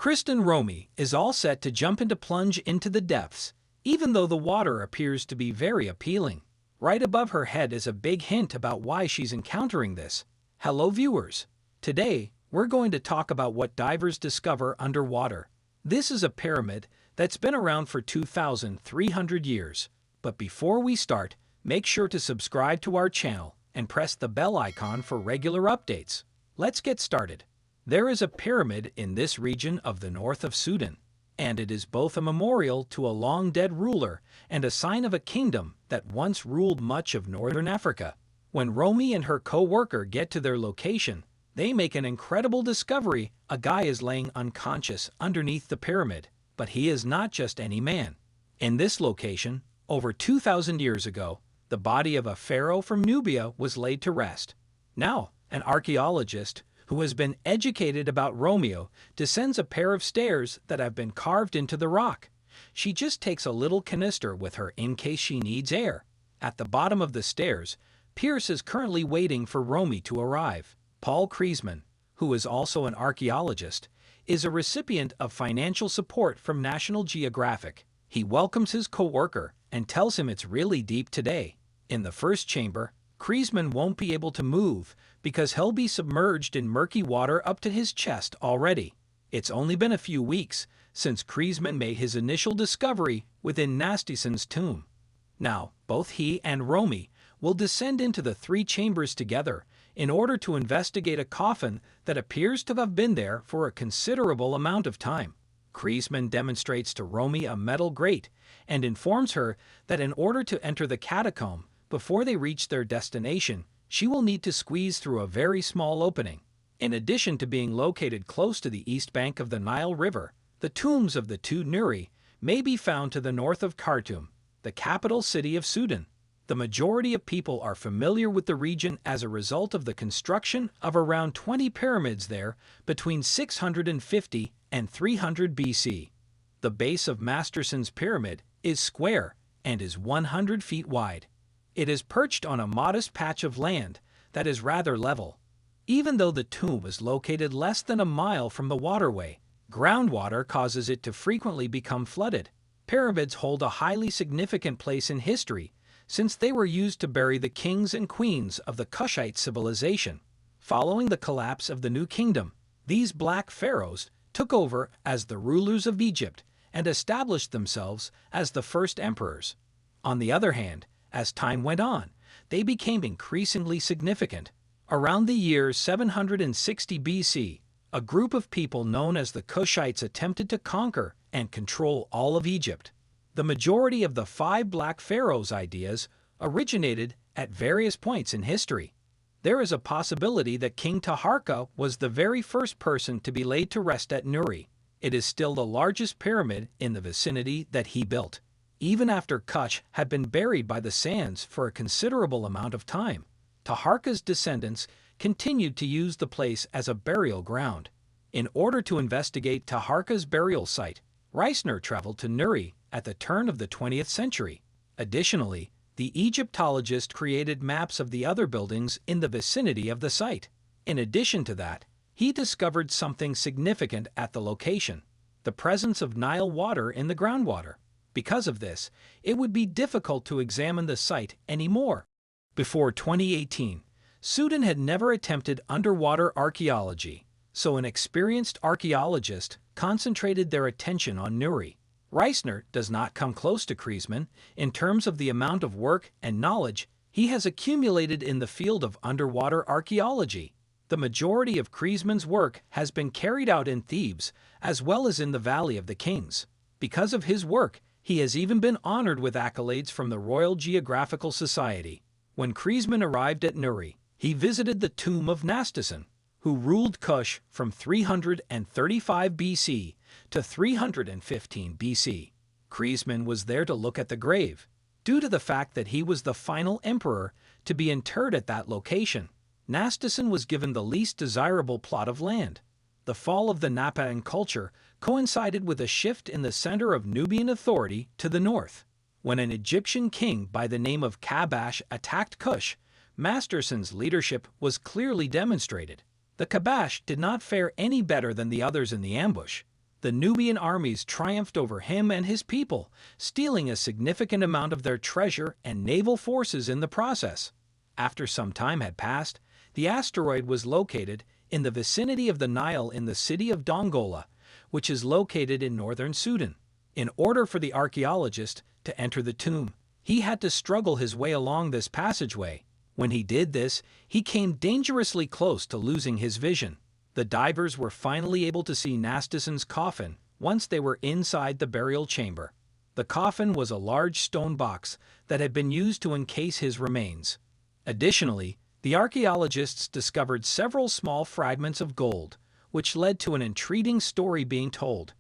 Kristen Romy is all set to jump into plunge into the depths, even though the water appears to be very appealing. Right above her head is a big hint about why she's encountering this. Hello viewers! Today, we're going to talk about what divers discover underwater. This is a pyramid that's been around for 2,300 years. But before we start, make sure to subscribe to our channel and press the bell icon for regular updates. Let's get started. There is a pyramid in this region of the north of Sudan, and it is both a memorial to a long-dead ruler and a sign of a kingdom that once ruled much of northern Africa. When Romy and her co-worker get to their location, they make an incredible discovery. A guy is laying unconscious underneath the pyramid, but he is not just any man. In this location, over 2,000 years ago, the body of a pharaoh from Nubia was laid to rest. Now, an archaeologist who has been educated about Romeo descends a pair of stairs that have been carved into the rock. She just takes a little canister with her in case she needs air. At the bottom of the stairs, Pierce is currently waiting for Romy to arrive. Paul Kriesman, who is also an archaeologist, is a recipient of financial support from National Geographic. He welcomes his co-worker and tells him it's really deep today. In the first chamber, Kriesman won't be able to move because he'll be submerged in murky water up to his chest already. It's only been a few weeks since Kriesman made his initial discovery within Nastison's tomb. Now, both he and Romy will descend into the three chambers together in order to investigate a coffin that appears to have been there for a considerable amount of time. Kriesman demonstrates to Romy a metal grate and informs her that in order to enter the catacomb before they reach their destination, she will need to squeeze through a very small opening. In addition to being located close to the east bank of the Nile River, the tombs of the two Nuri may be found to the north of Khartoum, the capital city of Sudan. The majority of people are familiar with the region as a result of the construction of around 20 pyramids there between 650 and 300 BC. The base of Nastison's pyramid is square and is 100 feet wide. It is perched on a modest patch of land that is rather level. Even though the tomb is located less than a mile from the waterway, groundwater causes it to frequently become flooded. Pyramids hold a highly significant place in history since they were used to bury the kings and queens of the Kushite civilization. Following the collapse of the New Kingdom, these black pharaohs took over as the rulers of Egypt and established themselves as the first emperors. On the other hand, as time went on, they became increasingly significant. Around the year 760 BC, a group of people known as the Kushites attempted to conquer and control all of Egypt. The majority of the five black pharaohs' ideas originated at various points in history. There is a possibility that King Taharka was the very first person to be laid to rest at Nuri. It is still the largest pyramid in the vicinity that he built, even after Kush had been buried by the sands for a considerable amount of time. Taharka's descendants continued to use the place as a burial ground. In order to investigate Taharka's burial site, Reisner traveled to Nuri at the turn of the 20th century. Additionally, the Egyptologist created maps of the other buildings in the vicinity of the site. In addition to that, he discovered something significant at the location: the presence of Nile water in the groundwater. Because of this, it would be difficult to examine the site anymore. Before 2018, Sudan had never attempted underwater archaeology, so an experienced archaeologist concentrated their attention on Nuri. Reisner does not come close to Kriesman in terms of the amount of work and knowledge he has accumulated in the field of underwater archaeology. The majority of Kriesman's work has been carried out in Thebes as well as in the Valley of the Kings. Because of his work, he has even been honored with accolades from the Royal Geographical Society. When Kriesman arrived at Nuri, he visited the tomb of Nastison, who ruled Kush from 335 BC to 315 BC. Kriesman was there to look at the grave, due to the fact that he was the final emperor to be interred at that location. Nastison was given the least desirable plot of land. The fall of the Napaean culture coincided with a shift in the center of Nubian authority to the north. When an Egyptian king by the name of Kabash attacked Kush, Nastison's leadership was clearly demonstrated. The Kabash did not fare any better than the others in the ambush. the Nubian armies triumphed over him and his people, stealing a significant amount of their treasure and naval forces in the process. After some time had passed, the asteroid was located in the vicinity of the Nile in the city of Dongola, which is located in northern Sudan. In order for the archaeologist to enter the tomb, he had to struggle his way along this passageway. When he did this, he came dangerously close to losing his vision. The divers were finally able to see Nastison's coffin once they were inside the burial chamber. The coffin was a large stone box that had been used to encase his remains. Additionally, the archaeologists discovered several small fragments of gold, which led to an intriguing story being told.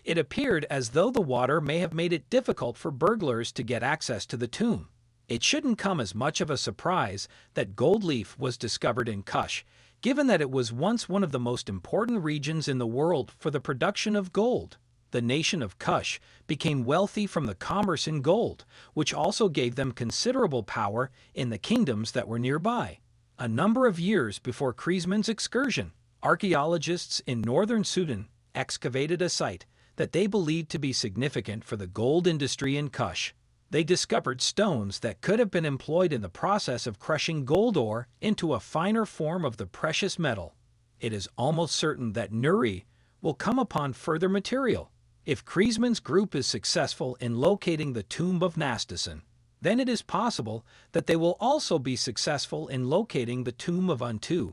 It appeared as though the water may have made it difficult for burglars to get access to the tomb. It shouldn't come as much of a surprise that gold leaf was discovered in Kush, given that it was once one of the most important regions in the world for the production of gold. The nation of Kush became wealthy from the commerce in gold, which also gave them considerable power in the kingdoms that were nearby. A number of years before Kreisman's excursion, archaeologists in northern Sudan excavated a site that they believed to be significant for the gold industry in Kush. They discovered stones that could have been employed in the process of crushing gold ore into a finer form of the precious metal. It is almost certain that Nuri will come upon further material. If Kreisman's group is successful in locating the tomb of Nastison, then it is possible that they will also be successful in locating the tomb of Untu.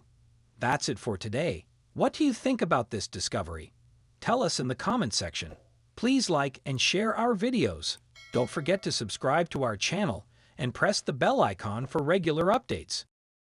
That's it for today. What do you think about this discovery? Tell us in the comment section. Please like and share our videos. Don't forget to subscribe to our channel and press the bell icon for regular updates.